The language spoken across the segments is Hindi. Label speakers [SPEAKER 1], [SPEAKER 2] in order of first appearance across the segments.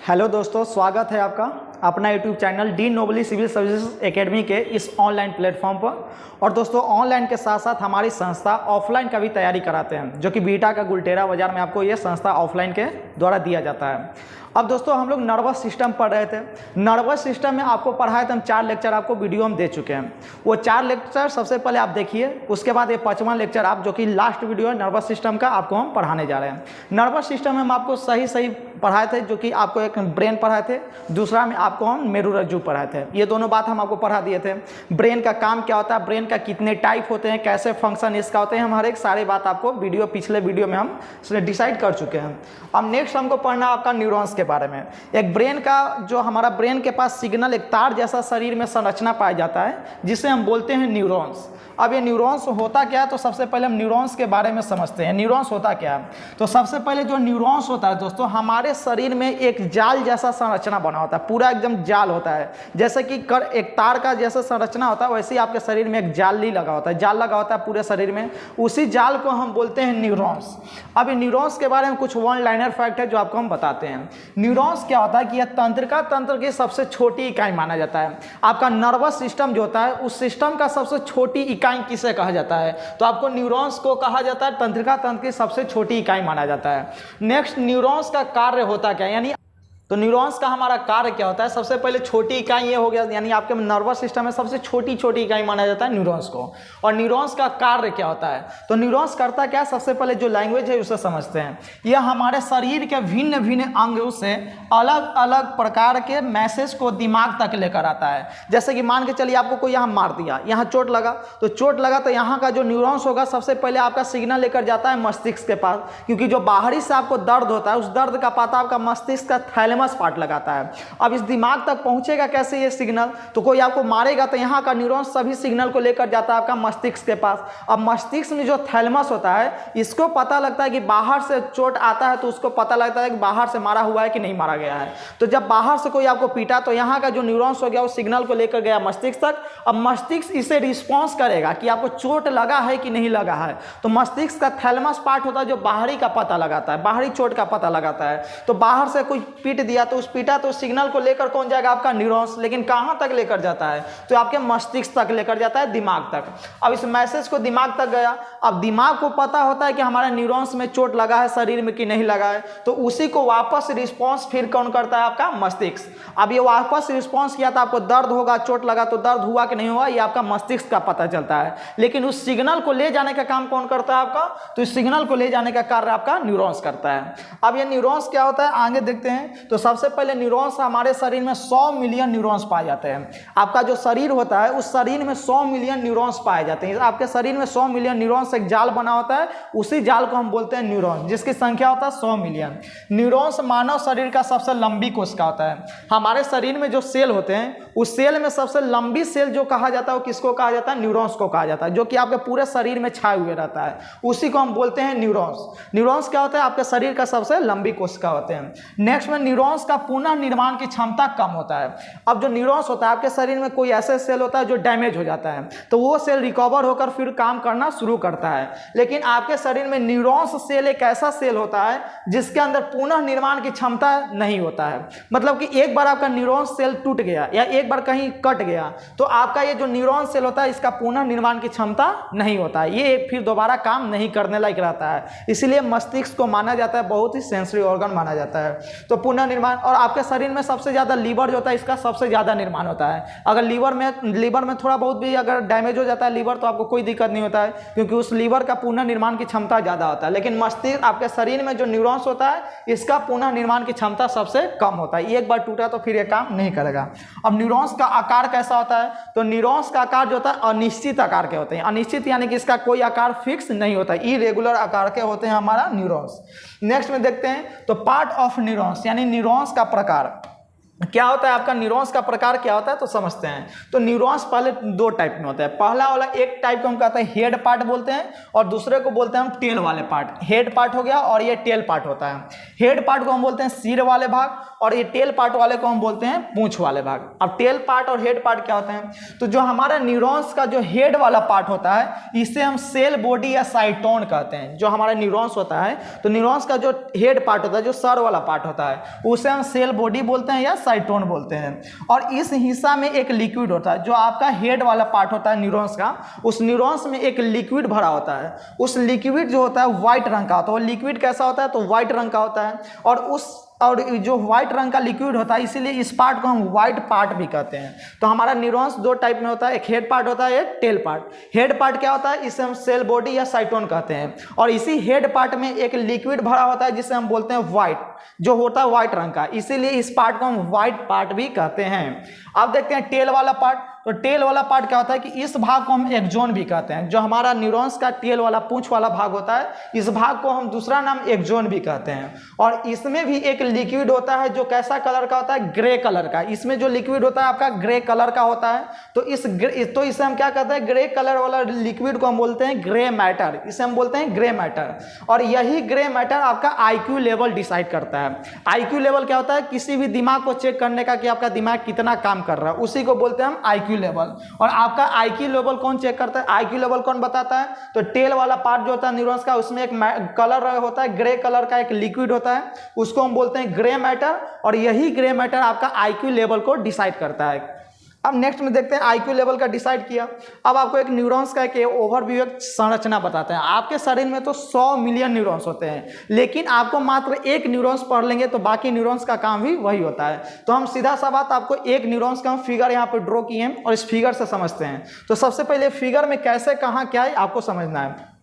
[SPEAKER 1] हेलो दोस्तों, स्वागत है आपका अपना यूट्यूब चैनल डी नोबली सिविल सर्विसेज एकेडमी के इस ऑनलाइन प्लेटफॉर्म पर। और दोस्तों, ऑनलाइन के साथ साथ हमारी संस्था ऑफलाइन का भी तैयारी कराते हैं, जो कि बीटा का गुलटेरा बाजार में आपको ये संस्था ऑफलाइन के द्वारा दिया जाता है। अब दोस्तों, हम लोग नर्वस सिस्टम पढ़ रहे थे। नर्वस सिस्टम में आपको पढ़ाए थे हम 4 लेक्चर आपको वीडियो में दे चुके हैं। वो 4 लेक्चर सबसे पहले आप देखिए, उसके बाद ये 5वां लेक्चर आप जो कि लास्ट वीडियो है नर्वस सिस्टम का, आपको हम पढ़ाने जा रहे हैं। नर्वस सिस्टम में हम आपको सही पढ़ाए थे, जो कि आपको एक ब्रेन पढ़ाए थे, दूसरा में आपको हम मेरुरज्जु पढ़ाए थे। ये दोनों बात हम आपको पढ़ा दिए थे। ब्रेन का काम क्या होता है, ब्रेन का कितने टाइप होते हैं, कैसे फंक्शन इसका होते हैं, हम हर एक सारी बात आपको पिछले वीडियो में हम डिसाइड कर चुके हैं। अब नेक्स्ट हमको पढ़ना आपका न्यूरॉन्स के बारे में। एक ब्रेन का जो हमारा ब्रेन के पास सिग्नल एक तार जैसा शरीर में संरचना पाया जाता है, जिसे हम बोलते हैं न्यूरॉन्स। अब ये न्यूरॉन्स होता क्या है, तो सबसे पहले हम न्यूरॉन्स के बारे में समझते हैं। न्यूरॉन्स होता क्या है, तो सबसे पहले जो न्यूरॉन्स होता है दोस्तों, हमारे शरीर में एक जाल जैसा संरचना बना होता है, पूरा एकदम जाल होता है। जैसे कि एक तार का जैसा संरचना होता है, वैसे ही आपके शरीर में एक जाली लगा होता है, जाल लगा होता है पूरे शरीर में। उसी जाल को हम बोलते हैं न्यूरॉन्स। अब न्यूरॉन्स के बारे में कुछ वन लाइनर फैक्ट है जो आपको हम बताते हैं। न्यूरॉन्स क्या होता है कि यह तंत्र की सबसे छोटी इकाई माना जाता है। आपका नर्वस सिस्टम जो होता है, उस सिस्टम का सबसे छोटी इकाई किसे कहा जाता है, तो आपको न्यूरॉन्स को कहा जाता है तंत्र की सबसे छोटी इकाई माना जाता है। नेक्स्ट, न्यूरॉन्स का कार्य होता क्या, यानी तो न्यूरॉन्स का हमारा कार्य क्या होता है। सबसे पहले छोटी इकाई ये हो गया, यानी आपके नर्वस सिस्टम में सबसे छोटी इकाई माना जाता है न्यूरॉन्स को। और न्यूरॉन्स का कार्य क्या होता है, तो न्यूरॉन्स करता क्या है, सबसे पहले जो लैंग्वेज है उसे समझते हैं। यह हमारे शरीर के भिन्न भिन्न अंगों से अलग अलग प्रकार के मैसेज को दिमाग तक लेकर आता है। जैसे कि मान के चलिए आपको कोई यहाँ मार दिया, यहाँ चोट लगा, तो यहाँ का जो न्यूरॉन्स होगा सबसे पहले आपका सिग्नल लेकर जाता है मस्तिष्क के पास, क्योंकि जो बाहरी से आपको दर्द होता है, उस दर्द का पता आपका मस्तिष्क का थैलेमस पार्ट लगाता है। अब इस दिमाग तक पहुंचेगा कैसे ये सिग्नल, तो कोई आपको मारेगा तो यहाँ का न्यूरॉन सभी सिग्नल को लेकर जाता है आपका मस्तिष्क के पास। अब मस्तिष्क में जो थैलेमस होता है, इसको पता लगता है कि बाहर से चोट आता है, तो उसको पता लगता है कि बाहर से मारा हुआ है कि नहीं मारा गया है। तो जब बाहर से कोई आपको पीटा, तो यहाँ का जो न्यूरॉन्स हो गया वो सिग्नल को लेकर गया मस्तिष्क तक। अब मस्तिष्क इसे रिस्पॉन्स करेगा कि आपको चोट लगा है कि नहीं लगा है। तो मस्तिष्क का थैलेमस पार्ट होता है जो बाहरी का पता लगाता है, बाहरी चोट का पता लगाता है। तो बाहर से कोई पीट दिया, तो उस पीटा तो सिग्नल को लेकर कौन जाएगा, आपका न्यूरॉन्स। लेकिन कहां तक लेकर जाता है, तो आपके मस्तिष्क तक लेकर जाता है, दिमाग तक। अब इस मैसेज को दिमाग तक गया, अब दिमाग को पता होता है कि हमारे न्यूरॉन्स में चोट लगा है शरीर में कि नहीं लगा है, तो उसी को वापस रिस्पॉन्स फिर कौन करता है, आपका मस्तिष्क। अब ये वापस रिस्पॉन्स किया, तो आपको दर्द होगा, चोट लगा तो दर्द हुआ कि नहीं हुआ, ये आपका मस्तिष्क का पता चलता है। लेकिन उस सिग्नल को ले जाने का काम कौन करता है, आपका, तो इस सिग्नल को ले जाने का कार्य आपका न्यूरॉन्स करता है। अब ये न्यूरॉन्स क्या होता है, आगे देखते हैं। तो सबसे पहले न्यूरॉन्स, हमारे शरीर में 100 मिलियन न्यूरॉन्स पाए जाते हैं। आपका जो शरीर होता है, उस शरीर में 100 मिलियन न्यूरॉन्स पाए जाते हैं। आपके शरीर में 100 मिलियन न्यूरॉन्स एक जाल बना होता है, उसी जाल को हम बोलते हैं न्यूरॉन्स, जिसकी संख्या होता है 100 मिलियन। न्यूरॉन्स मानव शरीर का सबसे लंबी कोशिका होता है। हमारे शरीर में जो सेल होते हैं, उस सेल में सबसे लंबी सेल जो कहा जाता है, वो किसको कहा जाता है, न्यूरॉन्स को कहा जाता है, जो कि आपके पूरे शरीर में छाए हुए रहता है, उसी को हम बोलते हैं न्यूरॉन्स। न्यूरॉन्स क्या होता है, आपके शरीर का सबसे लंबी कोशिका होते हैं। नेक्स्ट में न्यूरॉन्स का पुनः निर्माण की क्षमता कम होता है। अब जो न्यूरॉन्स होता है, आपके शरीर में कोई ऐसे सेल होता है जो डैमेज हो जाता है, तो वो सेल रिकवर होकर फिर काम करना शुरू करता है। लेकिन आपके शरीर में न्यूरॉन्स सेल एक ऐसा सेल होता है जिसके अंदर पुनः निर्माण की क्षमता नहीं होता है। मतलब कि एक बार आपका न्यूरॉन्स सेल टूट गया या एक बार कहीं कट गया, तो आपका ये जो न्यूरॉन सेल होता है, इसका पुनः निर्माण की क्षमता नहीं होता है, ये फिर दोबारा काम नहीं करने लायक रहता है। इसीलिए मस्तिष्क को माना जाता है बहुत ही सेंसरी ऑर्गन माना जाता है। तो पुनः निर्माण, और आपके शरीर में सबसे ज्यादा लीवर जो होता है, इसका सबसे ज्यादा निर्माण होता है। अगर लीवर में थोड़ा बहुत भी अगर डैमेज हो जाता है लीवर, तो आपको कोई दिक्कत नहीं होता है, क्योंकि उस लीवर का पुनः निर्माण की क्षमता ज्यादा होता है। लेकिन मस्तिष्क, आपके शरीर में जो न्यूरॉन्स होता है, इसका पुनः निर्माण की क्षमता सबसे कम होता है। एक बार टूटा तो फिर ये काम नहीं करेगा। अब न्यूरॉन्स का आकार कैसा होता है, तो न्यूरॉन्स का आकार जो होता है अनिश्चित आकार के होते हैं। अनिश्चित यानी कि इसका कोई आकार फिक्स नहीं होता, इरेगुलर आकार के होते हैं हमारा न्यूरॉन्स। नेक्स्ट में देखते हैं, तो पार्ट ऑफ न्यूरॉन्स यानी न्यूरॉन्स का प्रकार। क्या होता है आपका न्यूरॉन्स का प्रकार क्या होता है तो समझते हैं। तो न्यूरॉन्स पहले दो टाइप में होता है। पहला वाला एक टाइप को हम कहते हैं हेड पार्ट बोलते हैं, और दूसरे को बोलते हैं हम टेल वाले पार्ट। हेड पार्ट हो गया और ये टेल पार्ट होता है। हेड पार्ट को हम बोलते हैं सिर वाले भाग, और ये टेल पार्ट वाले को हम बोलते हैं पूंछ वाले भाग। अब टेल पार्ट और हेड पार्ट क्या होते हैं, तो जो हमारा न्यूरॉन्स का जो हेड वाला पार्ट होता है इसे हम सेल बॉडी या साइटोन कहते हैं। जो हमारा न्यूरॉन्स होता है, तो न्यूरॉन्स का जो हेड पार्ट होता है, जो सर वाला पार्ट होता है, उसे हम सेल बॉडी बोलते हैं या साइटोन बोलते हैं। और इस हिस्सा में एक लिक्विड होता है। जो आपका हेड वाला पार्ट होता है न्यूरॉन्स का, उस न्यूरॉन्स में एक लिक्विड भरा होता है। उस लिक्विड जो होता है व्हाइट रंग का होता है। वो लिक्विड कैसा होता है, तो व्हाइट रंग का होता है। और जो व्हाइट रंग का लिक्विड होता है, इसीलिए इस पार्ट को हम व्हाइट पार्ट भी कहते हैं। तो हमारा न्यूरॉन्स दो टाइप में होता है, एक हेड पार्ट होता है, एक टेल पार्ट। हेड पार्ट क्या होता है, इसे हम सेल बॉडी या साइटोन कहते हैं। और इसी हेड पार्ट में एक लिक्विड भरा होता है जिसे हम बोलते हैं व्हाइट, जो होता है व्हाइट रंग का, इसीलिए इस पार्ट को हम व्हाइट पार्ट भी कहते हैं। अब देखते हैं टेल वाला पार्ट। तो टेल वाला पार्ट क्या होता है कि इस भाग को हम एक्सोन भी कहते हैं। जो हमारा न्यूरॉन्स का टेल वाला पूंछ वाला भाग होता है, इस भाग को हम दूसरा नाम एक्सोन भी कहते हैं। और इसमें भी एक लिक्विड होता है जो कैसा कलर का होता है, ग्रे कलर का। इसमें जो लिक्विड होता है आपका ग्रे कलर का होता है। तो इसे हम क्या कहते हैं, ग्रे कलर वाला लिक्विड को हम बोलते हैं ग्रे मैटर। इसे हम बोलते हैं ग्रे मैटर। और यही ग्रे मैटर आपका IQ लेवल डिसाइड करता है। IQ लेवल क्या होता है, किसी भी दिमाग को चेक करने का कि आपका दिमाग कितना काम कर रहा है, उसी को बोलते हैं हम IQ लेवल। और आपका IQ लेवल कौन चेक करता है, IQ लेवल कौन बताता है, तो टेल वाला पार्ट जो होता है न्यूरॉन्स का, उसमें एक कलर होता है, ग्रे कलर का एक लिक्विड होता है, उसको हम बोलते हैं ग्रे मैटर। और यही ग्रे मैटर आपका IQ लेवल को डिसाइड करता है। अब नेक्स्ट में देखते हैं IQ लेवल का डिसाइड किया। अब आपको एक न्यूरॉन्स का एक ओवरव्यू, एक संरचना बताते हैं। आपके शरीर में तो 100 मिलियन न्यूरॉन्स होते हैं, लेकिन आपको मात्र एक न्यूरॉन्स पढ़ लेंगे तो बाकी न्यूरॉन्स का काम भी वही होता है। तो हम सीधा सा बात, आपको एक न्यूरॉन्स का हम फिगर यहाँ पे ड्रॉ किए हैं और इस फिगर से समझते हैं। तो सबसे पहले फिगर में कैसे कहाँ क्या है आपको समझना है।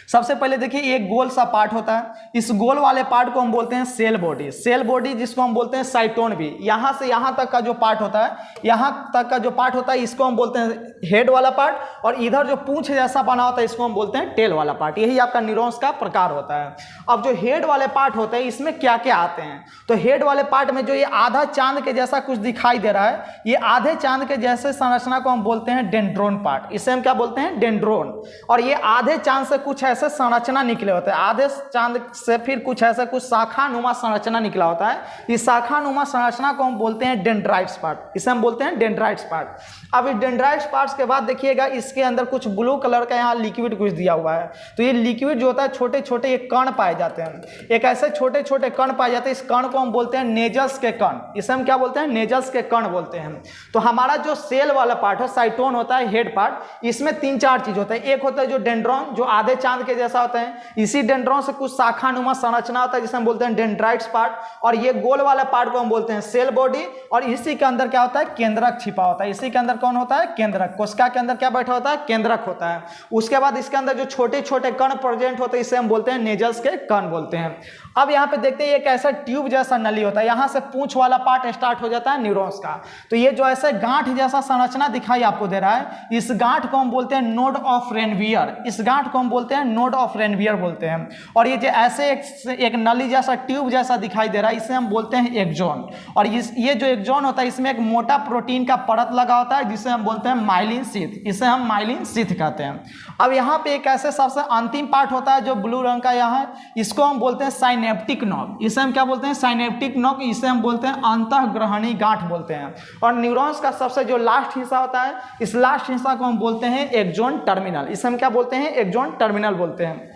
[SPEAKER 1] सबसे पहले देखिए, एक गोल सा पार्ट होता है। इस गोल वाले पार्ट को हम बोलते हैं सेल बॉडी। सेल बॉडी जिसको हम बोलते हैं साइटोन भी। यहाँ से यहाँ तक का जो पार्ट होता है, यहाँ तक का जो पार्ट होता है, इसको हम बोलते हैं हेड वाला पार्ट। और इधर जो पूंछ जैसा बना होता है, इसको हम बोलते हैं टेल वाला पार्ट। यही आपका न्यूरॉन्स का प्रकार होता है। अब जो हेड वाले पार्ट होते हैं, इसमें क्या क्या आते हैं, तो हेड वाले पार्ट में जो ये आधा चांद के जैसा कुछ दिखाई दे रहा है, ये आधे चांद के जैसे संरचना को हम बोलते हैं डेंड्रोन पार्ट। इसे हम क्या बोलते हैं, डेंड्रोन। और ये आधे चांद से कुछ ऐसे संरचना निकले होते हैं। आधे चांद से फिर कुछ ऐसा कुछ शाखा नुमा संरचना निकला होता है। इस शाखा नुमा संरचना को हम बोलते हैं डेंड्राइट्स पार्ट। इसे हम बोलते हैं डेंड्राइट्स पार्ट। अब इस डेंड्राइट्स पार्ट्स के बाद देखिएगा, इसके अंदर कुछ ब्लू कलर का यहाँ लिक्विड कुछ दिया हुआ है। तो ये लिक्विड जो होता है, छोटे छोटे ये कण पाए जाते हैं। एक ऐसे छोटे छोटे कण पाए जाते हैं, इस कण को हम बोलते हैं नेजल्स के कण। इसे हम क्या बोलते हैं, नेजल्स के कण बोलते हैं। तो हमारा जो सेल वाला पार्ट है, साइटोन होता है, हेड पार्ट, इसमें 3-4 चीज होता है। एक होता है जो डेंड्रॉन, जो आधे चांद के जैसा होता है। इसी डेंड्रॉन से कुछ शाखा नुमा संरचना होता है, जिसे हम बोलते हैं डेंड्राइट्स पार्ट। और ये गोल वाला पार्ट को हम बोलते हैं सेल बॉडी। और इसी के अंदर क्या होता है, केंद्रक छिपा होता है। इसी के अंदर कौन होता है, केंद्रक। कोशिका के अंदर क्या बैठा होता है, केंद्रक होता है। उसके बाद इसके अंदर जो छोटे छोटे कण प्रेजेंट होते हैं, इसे हम बोलते हैं नेजल्स के कण बोलते हैं। अब यहाँ पे देखते हैं, एक ऐसा ट्यूब जैसा नली होता है। यहाँ से पूंछ वाला पार्ट स्टार्ट हो जाता है न्यूरॉन्स का। तो ये जो ऐसे गांठ जैसा संरचना दिखाई आपको दे रहा है, इस गांठ को हम बोलते हैं नोड ऑफ रेनवियर। इस गांठ को हम बोलते हैं नोड ऑफ रेनवियर बोलते हैं। और ये जो ऐसे एक नली जैसा ट्यूब जैसा दिखाई दे रहा है, इसे हम बोलते हैं एक्सोन। और ये जो एक्सोन होता है, इसमें एक मोटा प्रोटीन का परत लगा होता है, जिसे हम बोलते हैं माइलिन शीथ। इसे हम माइलिन शीथ कहते हैं। अब यहाँ पे एक ऐसे सबसे अंतिम पार्ट होता है जो ब्लू रंग का यहाँ है, इसको हम बोलते हैं साइनेप्टिक नॉब। इसे हम क्या बोलते हैं, साइनेप्टिक नॉब। इसे हम बोलते हैं अंतःग्रहणी गांठ बोलते हैं। और न्यूरॉन्स का सबसे जो लास्ट हिस्सा होता है, इस लास्ट हिस्सा को हम बोलते हैं एक्सोन टर्मिनल। इसे हम क्या बोलते हैं, एक्सोन टर्मिनल बोलते हैं।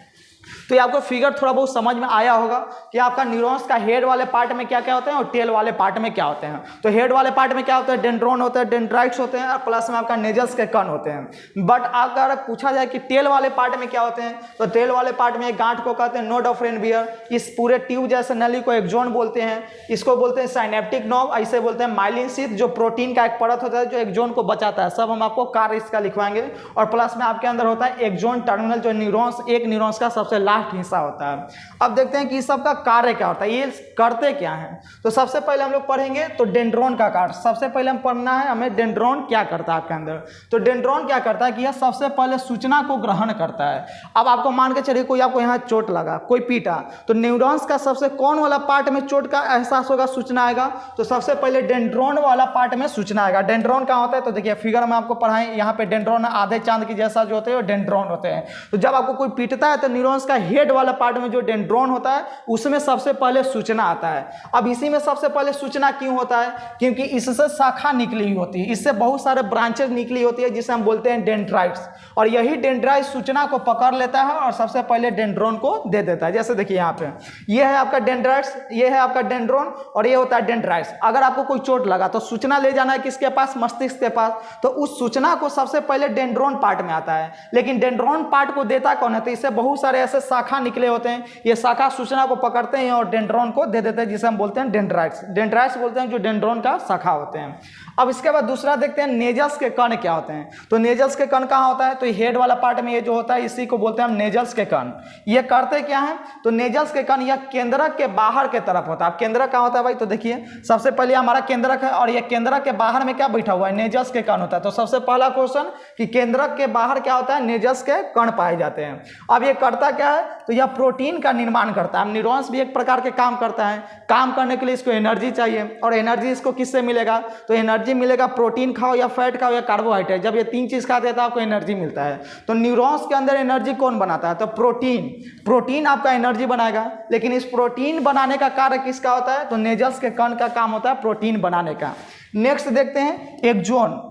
[SPEAKER 1] तो ये आपको फिगर थोड़ा बहुत समझ में आया होगा कि आपका न्यूरॉन्स का हेड वाले पार्ट में क्या क्या होते हैं और टेल वाले पार्ट में क्या होते हैं। तो हेड वाले पार्ट में क्या होता है, डेंड्रोन होते हैं, डेंड्राइट्स होते हैं, और प्लस में आपका नेजल्स के कण होते हैं। बट अगर पूछा जाए कि टेल वाले पार्ट में क्या होते हैं, तो टेल वाले पार्ट में एक गांठ को कहते हैं नोड ऑफ रेनवियर। इस पूरे ट्यूब जैसे नली को एक्सोन बोलते हैं। इसको बोलते हैं साइनेप्टिक नॉब, ऐसे बोलते हैं माइलिन शीथ, जो प्रोटीन का एक परत होता है जो एक्सोन को बचाता है। सब हम आपको कार्य इसका लिखवाएंगे। और प्लस में आपके अंदर होता है एक्सोन टर्मिनल, जो न्यूरॉन्स एक न्यूरॉन्स का सबसे सबसे लास्ट हिस्सा होता है। अब देखते हैं कि इस सब का कार्य क्या होता है, ये करते क्या है। तो सबसे पहले हम लोग पढ़ेंगे तो डेंड्रोन का कार्य। सबसे पहले हम पढ़ना है हमें डेंड्रोन क्या करता है आपके अंदर। तो डेंड्रोन क्या करता है कि यह सबसे पहले सूचना को ग्रहण करता है। अब आपको मान के चलिए कोई आपको यहाँ चोट लगा, कोई पीटा, तो न्यूरॉन्स का सबसे कौन वाला पार्ट में चोट का एहसास होगा, सूचना आएगा। तो सबसे पहले डेंड्रोन वाला पार्ट में सूचना आएगा। डेंड्रोन कहाँ होता है, तो देखिए फिगर में आपको पढ़ाएं, यहाँ पे डेंड्रोन आधे चांद की जैसा जो होते हैं वो डेंड्रोन होते हैं। तो जब आपको कोई पीटता है तो न्यूरॉन्स का हेड वाला पार्ट में जो डेंड्रोन होता है उसमें सबसे पहले सूचना आता है। अब इसी में सबसे पहले सूचना क्यों होता है, क्योंकि इससे शाखा निकली हुई होती है, इससे बहुत सारे ब्रांचेस निकली होती है जिसे हम बोलते हैं डेंड्राइट्स, और यही डेंड्राइट सूचना को पकड़ लेता है और सबसे पहले डेंड्रोन को दे देता है। जैसे देखिए यहाँ पे ये है आपका डेंड्राइट्स, ये है आपका डेंड्रोन और ये होता है डेंड्राइट्स। अगर आपको कोई चोट लगा तो सूचना ले जाना है किसके पास, मस्तिष्क के पास, तो उस सूचना को सबसे पहले डेंड्रोन पार्ट में आता है। लेकिन डेंड्रोन पार्ट को देता कौन है, तो इससे बहुत सारे ऐसे शाखा निकले होते हैं, ये शाखा सूचना को पकड़ते हैं और डेंड्रोन को दे देते हैं जिसे हम बोलते हैं डेंड्राइट्स। डेंड्राइट्स बोलते हैं जो डेंड्रोन का शाखा होते हैं। अब इसके बाद दूसरा देखते हैं नेजल्स के कण क्या होते हैं। तो नेजल्स के कण कहाँ होता है, तो हेड वाला पार्ट में ये जो होता है इसी को बोलते हैं हम नेजल्स के कण। ये करते क्या है, तो नेजल्स के कण यह केंद्रक के बाहर के तरफ होता है। अब केंद्रक कहाँ होता है भाई, तो देखिए सबसे पहले हमारा केंद्रक है और ये केंद्रक के बाहर में क्या बैठा हुआ है, नेजल्स के कण होता है। तो सबसे पहला क्वेश्चन कि केंद्रक के बाहर क्या होता है, नेजल्स के कण पाए जाते हैं। अब ये करता क्या है, तो यह प्रोटीन का निर्माण करता है। न्यूरॉन्स भी एक प्रकार के काम करता है, काम करने के लिए इसको एनर्जी चाहिए, और एनर्जी इसको किससे मिलेगा, तो एनर्जी मिलेगा प्रोटीन खाओ या फैट खाओ या कार्बोहाइड्रेट, जब ये तीन चीज खाते हैं तो आपको एनर्जी मिलता है। तो न्यूरॉन्स के अंदर एनर्जी कौन बनाता है, तो प्रोटीन। प्रोटीन आपका एनर्जी बनाएगा, लेकिन इस प्रोटीन बनाने का कार्य किसका होता है, तो नेजल्स के कण का काम होता है प्रोटीन बनाने का। नेक्स्ट देखते हैं एक्सोन।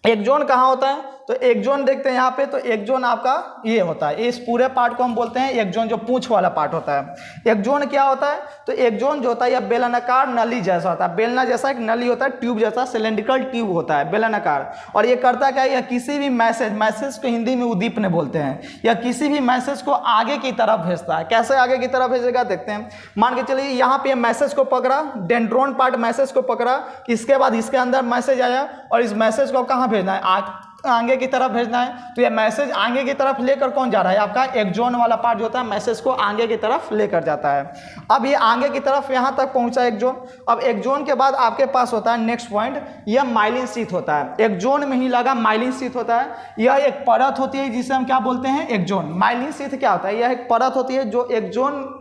[SPEAKER 1] एक्सोन कहाँ होता है, तो एक्सोन देखते हैं यहाँ पे, तो एक्सोन आपका ये होता है, इस पूरे पार्ट को हम बोलते हैं एक्सोन, जो पूंछ वाला पार्ट होता है। एक्सोन क्या होता है, तो एक्सोन जो होता है यह बेलनाकार नली जैसा होता है, बेलना जैसा एक नली होता है, ट्यूब जैसा सिलेंड्रिकल ट्यूब होता है बेलनाकार। और ये करता क्या है, यह किसी भी मैसेज को हिंदी में उद्दीपन बोलते हैं, या किसी भी मैसेज को आगे की तरफ भेजता है। कैसे आगे की तरफ भेजेगा देखते हैं। मान के चलिए यहाँ पे मैसेज को पकड़ा, डेंड्रोन पार्ट मैसेज को पकड़ा, इसके बाद इसके अंदर मैसेज आया और इस मैसेज को कहाँ भेजना है, आगे की तरफ भेजना है। तो ये मैसेज आगे की तरफ लेकर कौन जा रहा है, आपका एक्सोन वाला पार्ट जो होता है मैसेज को आगे की तरफ लेकर जाता है। अब ये आगे की तरफ यहाँ तक पहुँचा एक्सोन। अब एक्सोन के बाद आपके पास होता है नेक्स्ट पॉइंट, यह माइलिन शीथ होता है। एक्सोन में ही लगा माइलिन शीथ होता है, यह एक परत होती है जिसे हम क्या बोलते हैं, एक्सोन। माइलिन शीथ क्या होता है, यह एक परत होती है जो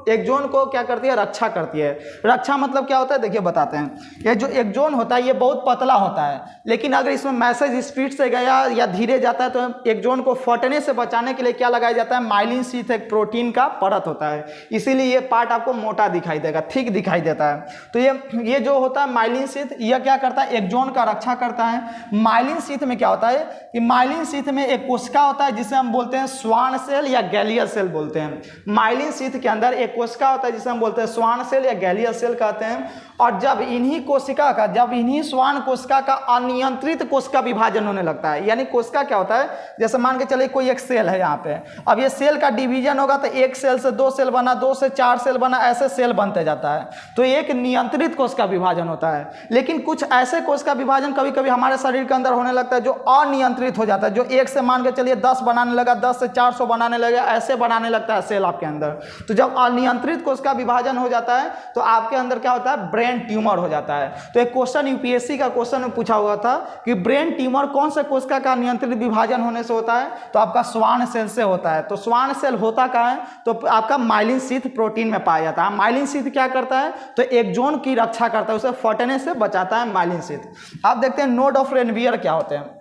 [SPEAKER 1] एक्सोन को क्या करती है, रक्षा करती है। रक्षा मतलब क्या होता है, देखिए बताते हैं। ये जो एक्सोन होता है ये बहुत पतला होता है, लेकिन अगर इसमें मैसेज स्पीड से गया या धीरे जाता है तो एक्सोन को फटने से बचाने के लिए क्या लगाया जाता है, माइलिन शीथ, एक प्रोटीन का परत होता है। इसीलिए ये पार्ट आपको मोटा दिखाई देगा, थिक दिखाई देता है। तो ये जो होता है माइलिन शीथ, यह क्या करता है, एक्सोन का रक्षा करता है। माइलिन शीथ में क्या होता है कि माइलिन शीथ में एक कोशिका होता है जिसे हम बोलते हैं स्वान सेल या गैलियल सेल बोलते हैं। माइलिन शीथ के अंदर एक कोशिका होता है जिसे हम बोलते हैं स्वान सेल या गैलियल सेल कहते हैं। और जब इन्हीं स्वान कोशिका का अनियंत्रित कोशिका विभाजन होने लगता है, यानी कोशिका क्या होता है, जैसे मान के चलिए कोई एक सेल है यहाँ पे, अब ये सेल का डिवीजन होगा तो एक सेल से 2 सेल बना, 2 से 4 सेल बना, ऐसे सेल बनते जाता है। तो एक नियंत्रित कोशिका विभाजन होता है। लेकिन कुछ ऐसे कोशिका विभाजन कभी कभी हमारे शरीर के अंदर होने लगता है जो अनियंत्रित हो जाता है, जो एक से मान के चलिए 10 बनाने लगा, 10 से 400 बनाने लगा, ऐसे बनाने लगता है सेल आपके अंदर। तो जब अनियंत्रित कोशिका विभाजन हो जाता है तो आपके अंदर क्या होता है, ब्रेन ट्यूमर हो जाता है। तो एक क्वेश्चन यूपीएससी का क्वेश्चन में पूछा हुआ था कि ब्रेन ट्यूमर कौन से कोशिका का नियंत्रित विभाजन होने से होता है, तो आपका स्वान सेल से होता है। तो स्वान सेल होता कहाँ है, तो आपका माइलिन शीथ प्रोटीन में पाया जाता है। माइलिन शीथ क्या करता है, तो एक्सोन की रक्षा करता है, उसे फटने से बचाता है माइलिन शीथ। आप देखते हैं नोड ऑफ रेनवियर क्या होते हैं।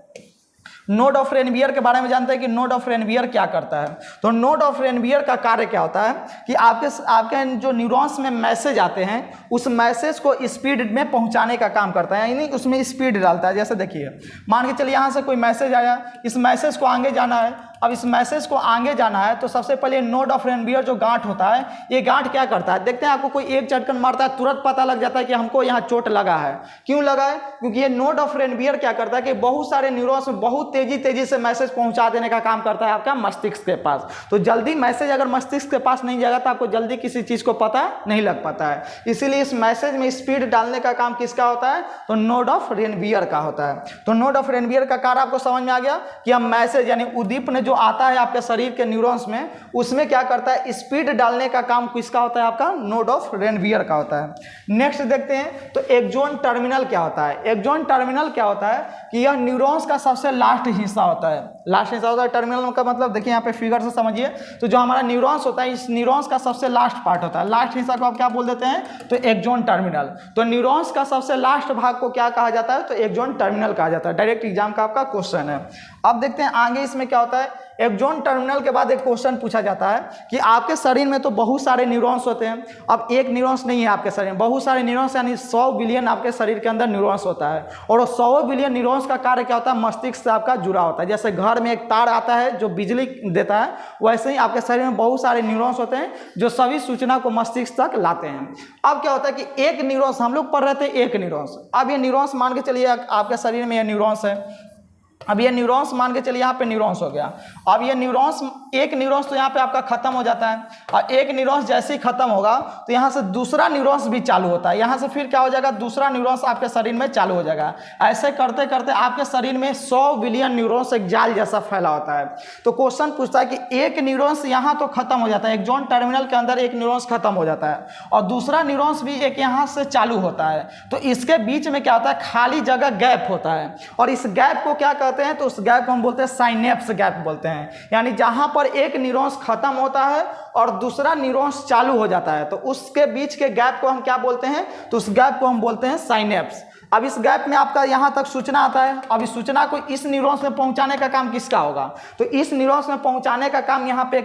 [SPEAKER 1] नोड ऑफ रेनवियर के बारे में जानते हैं कि नोड ऑफ रेनवियर क्या करता है। तो नोड ऑफ रेनवियर का कार्य क्या होता है कि आपके जो न्यूरॉन्स में मैसेज आते हैं उस मैसेज को स्पीड में पहुंचाने का काम करता है, यानी उसमें स्पीड डालता है। जैसे देखिए मान के चलिए यहाँ से कोई मैसेज आया, इस मैसेज को आगे जाना है। अब इस मैसेज को आगे जाना है तो सबसे पहले नोड ऑफ रेनवियर जो गांठ होता है, ये गांठ क्या करता है, देखते हैं आपको कोई एक झटकन मारता है तुरंत पता लग जाता है कि हमको यहाँ चोट लगा है। क्यों लगा है, क्योंकि ये नोड ऑफ रेनवियर क्या करता है कि बहुत सारे न्यूरॉन्स में बहुत तेजी से मैसेज पहुंचा देने का काम करता है आपका मस्तिष्क के पास। तो जल्दी मैसेज अगर मस्तिष्क के पास नहीं जाएगा तो आपको जल्दी किसी चीज को पता नहीं लग पाता है। इसीलिए इस मैसेज में स्पीड डालने का काम किसका होता है, तो नोड ऑफ रेनवियर का होता है। तो नोड ऑफ रेनवियर का कार्य आपको समझ में आ गया कि हम मैसेज यानी उद्दीपन जो आता है आपके शरीर के न्यूरॉन्स में, उसमें क्या करता है, स्पीड डालने का काम किसका होता है, आपका नोड ऑफ रेनवियर का होता है। नेक्स्ट देखते हैं तो एक्सॉन टर्मिनल क्या होता है। एक्सॉन टर्मिनल क्या होता है कि यह न्यूरॉन्स का सबसे लास्ट हिस्सा होता है। लास्ट हिस्सा होता है टर्मिनल का मतलब देखिए यहाँ पे फिगर से समझिए, तो जो हमारा न्यूरॉन्स होता है, इस न्यूरॉन्स का सबसे लास्ट पार्ट होता है। लास्ट हिस्सा को आप क्या बोल देते हैं, तो एक्सॉन टर्मिनल। तो न्यूरॉन्स का सबसे लास्ट भाग को क्या कहा जाता है, तो एक्सॉन टर्मिनल कहा जाता है। डायरेक्ट एग्जाम का आपका क्वेश्चन है। अब देखते हैं आगे इसमें क्या होता है। एक्सॉन टर्मिनल के बाद एक क्वेश्चन पूछा जाता है कि आपके शरीर में तो बहुत सारे न्यूरॉन्स होते हैं। अब एक न्यूरॉन्स नहीं है आपके शरीर में, बहुत सारे न्यूरॉन्स, यानी 100 बिलियन आपके शरीर के अंदर न्यूरॉन्स होता है। और 100 बिलियन न्यूरॉन्स का कार्य क्या होता है, मस्तिष्क से आपका जुड़ा होता है। जैसे घर में एक तार आता है जो बिजली देता है, वैसे ही आपके शरीर में बहुत सारे न्यूरॉन्स होते हैं जो सभी सूचना को मस्तिष्क तक लाते हैं। अब क्या होता है कि एक न्यूरॉन्स, हम लोग पढ़ रहे थे एक न्यूरॉन्स, अब ये न्यूरॉन्स मान के चलिए आपके शरीर में ये न्यूरॉन्स है। अब ये न्यूरॉन्स मान के चलिए यहाँ पे न्यूरॉन्स हो गया। अब ये न्यूरॉन्स, एक न्यूरॉन्स तो यहाँ पे आपका खत्म हो जाता है, और एक न्यूरॉन्स जैसे ही खत्म होगा तो यहाँ से दूसरा न्यूरॉन्स भी चालू होता है। यहाँ से फिर क्या हो जाएगा, दूसरा न्यूरॉन्स आपके शरीर में चालू हो जाएगा। ऐसे करते करते आपके शरीर में 100 बिलियन न्यूरॉन्स एक जाल जैसा फैला होता है। तो क्वेश्चन पूछता है कि एक न्यूरॉन्स यहाँ तो खत्म हो जाता है, एक्सॉन टर्मिनल के अंदर एक न्यूरॉन्स खत्म हो जाता है, और दूसरा न्यूरॉन्स भी एक यहाँ से चालू होता है। तो इसके बीच में क्या होता है, खाली जगह गैप होता है, और इस गैप को क्या कहते हैं, तो उस गैप को हम बोलते हैं साइनेप्स गैप बोलते हैं। यानी जहां पर एक न्यूरॉन्स खत्म होता है और दूसरा न्यूरॉन्स चालू हो जाता है, तो उसके बीच के गैप को हम क्या बोलते हैं, तो उस गैप को हम बोलते हैं साइनेप्स। अब इस गैप में आपका यहाँ तक सूचना आता है। अब इस सूचना को इस न्यूरॉन्स में पहुंचाने का काम किसका होगा, तो इस न्यूरॉन्स में पहुंचाने का काम यहाँ पे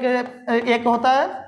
[SPEAKER 1] एक होता है,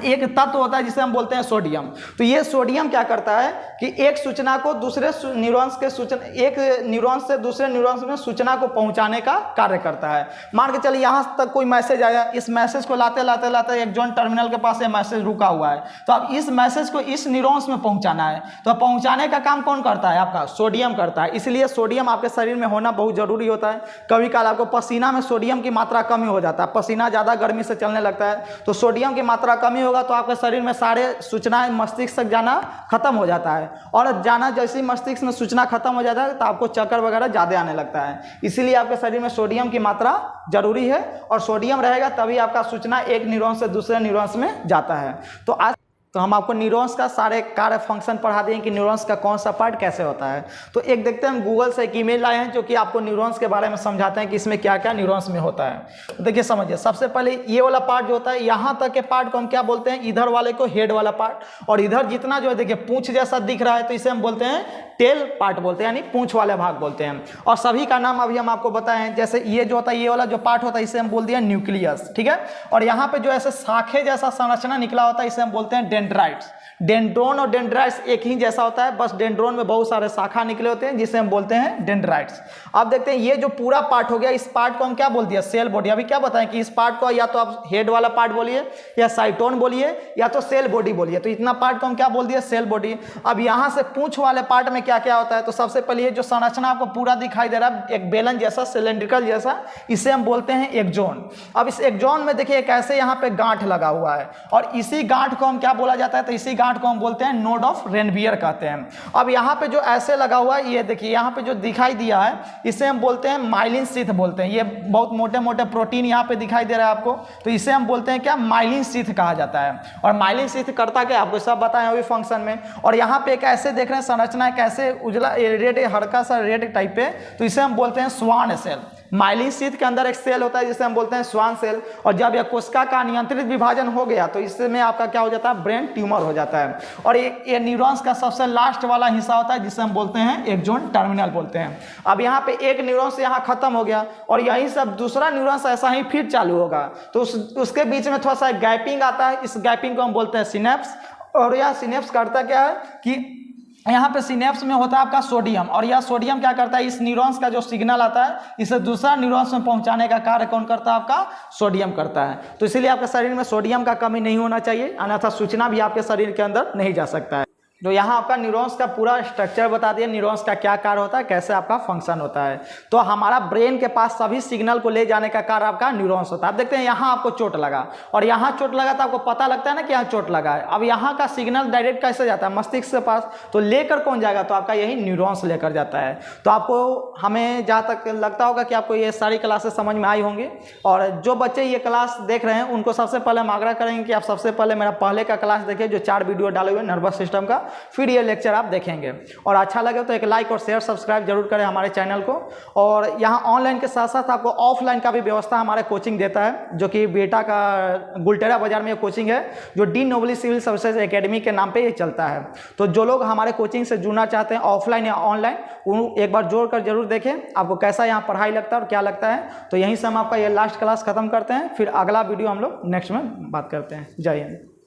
[SPEAKER 1] एक तत्व होता है जिसे हम बोलते हैं सोडियम। तो ये सोडियम क्या करता है कि एक सूचना को दूसरे न्यूरॉन्स के सूचना, एक न्यूरॉन्स से दूसरे न्यूरॉन्स में सूचना को पहुंचाने का कार्य करता है। मान के चलिए यहाँ तक कोई मैसेज आया, इस मैसेज को लाते लाते लाते एक्सॉन टर्मिनल के पास ये मैसेज रुका हुआ है, तो अब इस मैसेज को इस न्यूरॉन्स में पहुंचाना है। तो पहुंचाने का काम कौन करता है, आपका सोडियम करता है। इसलिए सोडियम आपके शरीर में होना बहुत जरूरी होता है। कभी काल आपको पसीना में सोडियम की मात्रा कमी हो जाता है, पसीना ज़्यादा गर्मी से चलने लगता है, तो सोडियम की मात्रा कमी होगा तो आपके शरीर में सारे सूचनाएं मस्तिष्क तक जाना खत्म हो जाता है, और जाना जैसे ही मस्तिष्क में सूचना खत्म हो जाता है तो आपको चक्कर वगैरह ज़्यादा आने लगता है। इसीलिए आपके शरीर में सोडियम की मात्रा जरूरी है, और सोडियम रहेगा तभी आपका सूचना एक न्यूरॉन से दूसरे न्यूरॉन्स में जाता है। तो आज तो हम आपको न्यूरॉन्स का सारे कार्य फंक्शन पढ़ा दें कि न्यूरॉन्स का कौन सा पार्ट कैसे होता है। तो एक देखते हैं, हम गूगल से एक ईमेल लाए हैं जो कि आपको न्यूरॉन्स के बारे में समझाते हैं कि इसमें क्या क्या न्यूरॉन्स में होता है। तो देखिए समझिए, सबसे पहले ये वाला पार्ट जो होता है, यहाँ तक के पार्ट को हम क्या बोलते हैं, इधर वाले को हेड वाला पार्ट, और इधर जितना जो है देखिए पूंछ जैसा दिख रहा है तो इसे हम बोलते हैं टेल पार्ट बोलते हैं, यानी पूंछ वाले भाग बोलते हैं। और सभी का नाम अभी हम आपको बताए हैं, जैसे ये जो होता है, ये वाला जो पार्ट होता है इसे हम बोल दिया न्यूक्लियस, ठीक है। और यहाँ पे जो ऐसे शाखे जैसा संरचना निकला होता है इसे हम बोलते हैं डेंड्राइट्स। डेंड्रोन और डेंड्राइट्स एक ही जैसा होता है, बस डेंड्रोन में बहुत सारे शाखा निकले होते हैं जिसे हम बोलते हैं डेंड्राइट्स। अब देखते हैं ये जो पूरा पार्ट हो गया, इस पार्ट को हम क्या बोल दिया, सेल बॉडी। अभी क्या बताएं कि इस पार्ट को या तो आप हेड वाला पार्ट बोलिए, या साइटोन बोलिए, या तो सेल बॉडी बोलिए। तो इतना पार्ट को हम क्या बोल दिया, सेल बॉडी। अब यहाँ से पूंछ वाले पार्ट में क्या क्या होता है, तो सबसे पहले ये जो संरचना आपको पूरा दिखाई दे रहा है, एक बेलन जैसा, सिलेंड्रिकल जैसा, इसे हम बोलते हैं एक्सॉन। अब इस एक्सॉन में देखिए एक ऐसे यहाँ पे गांठ लगा हुआ है, और इसी गांठ को हम क्या बोला जाता है, तो इसी गांठ को हम बोलते हैं नोड ऑफ रेनवियर कहते हैं। अब यहाँ पे जो ऐसे लगा हुआ है, ये देखिए यहाँ पे जो दिखाई दिया है इसे हम बोलते हैं माइलिन शीथ बोलते हैं। ये बहुत मोटे मोटे प्रोटीन यहाँ पे दिखाई दे रहा है आपको, तो इसे हम बोलते हैं क्या, माइलिन शीथ कहा जाता है। और माइलिन शीथ करता क्या, आपको सब बताएं अभी फंक्शन में। और यहाँ पे एक ऐसे देख रहे हैं संरचना, कैसे उजला रेड, हल्का सा रेड टाइप पे, तो इसे हम बोलते हैं स्वान सेल। माइलिन शीथ के अंदर एक सेल होता है जिसे हम बोलते हैं स्वान सेल, और जब यह कोशिका का नियंत्रित विभाजन हो गया तो इसमें आपका क्या हो जाता है, ब्रेन ट्यूमर हो जाता है। और ये न्यूरॉन्स का सबसे लास्ट वाला हिस्सा होता है जिसे हम बोलते हैं एक्सॉन टर्मिनल बोलते हैं। अब यहाँ पे एक न्यूरॉन्स यहाँ खत्म हो गया, और यहीं सब दूसरा न्यूरॉन्स ऐसा ही फिर चालू होगा, तो उसके बीच में थोड़ा सा गैपिंग आता है, इस गैपिंग को हम बोलते हैं सिनेप्स। और यह सिनेप्स करता क्या है कि यहाँ पे सिनेप्स में होता है आपका सोडियम, और यह सोडियम क्या करता है, इस न्यूरॉन्स का जो सिग्नल आता है इसे दूसरा न्यूरॉन्स में पहुंचाने का कार्य कौन करता है, आपका सोडियम करता है। तो इसीलिए आपके शरीर में सोडियम का कमी नहीं होना चाहिए, अन्यथा सूचना भी आपके शरीर के अंदर नहीं जा सकता है। जो यहाँ आपका न्यूरॉन्स का पूरा स्ट्रक्चर बता दिया, न्यूरॉन्स का क्या कार्य होता है, कैसे आपका फंक्शन होता है। तो हमारा ब्रेन के पास सभी सिग्नल को ले जाने का कार्य आपका न्यूरॉन्स होता है। आप देखते हैं यहाँ आपको चोट लगा और यहाँ चोट लगा तो आपको पता लगता है ना कि यहाँ चोट लगा है। अब यहाँ का सिग्नल डायरेक्ट कैसे जाता है, मस्तिष्क के पास, तो लेकर कौन जाएगा, तो आपका यही न्यूरॉन्स लेकर जाता है। तो आपको, हमें जहाँ तक लगता होगा कि आपको ये सारी क्लासेस समझ में आई होंगी। और जो बच्चे ये क्लास देख रहे हैं उनको सबसे पहले हम आग्रह करेंगे कि आप सबसे पहले मेरा पहले का क्लास देखिए, जो 4 वीडियो डाले हुए नर्वस सिस्टम का, फिर ये लेक्चर आप देखेंगे। और अच्छा लगे तो एक लाइक और शेयर सब्सक्राइब जरूर करें हमारे चैनल को। और यहाँ ऑनलाइन के साथ साथ आपको ऑफलाइन का भी व्यवस्था हमारे कोचिंग देता है, जो कि बेटा का गुलटेरा बाजार में कोचिंग है, जो डीन नोबली सिविल सर्विसेज एकेडमी के नाम पे ये चलता है। तो जो लोग हमारे कोचिंग से जुड़ना चाहते हैं ऑफलाइन या ऑनलाइन, वो एक बार जोड़ कर जरूर देखें आपको कैसा यहाँ पढ़ाई लगता है और क्या लगता है। तो यहीं से हम आपका ये लास्ट क्लास खत्म करते हैं, फिर अगला वीडियो हम लोग नेक्स्ट में बात करते हैं। जय हिंद।